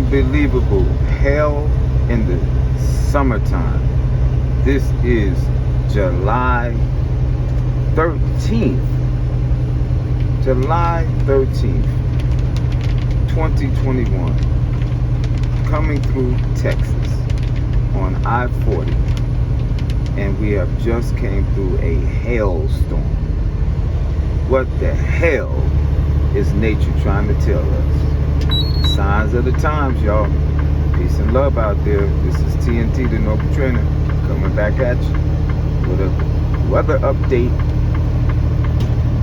unbelievable hell in the summertime. This is July 13th. July 13th, 2021. Coming through Texas on I-40. And we have just came through a hailstorm. What the hell is nature trying to tell us? Signs of the times, y'all. Peace and love out there. This is T.N.T, the Noble Trainer, coming back at you with a weather update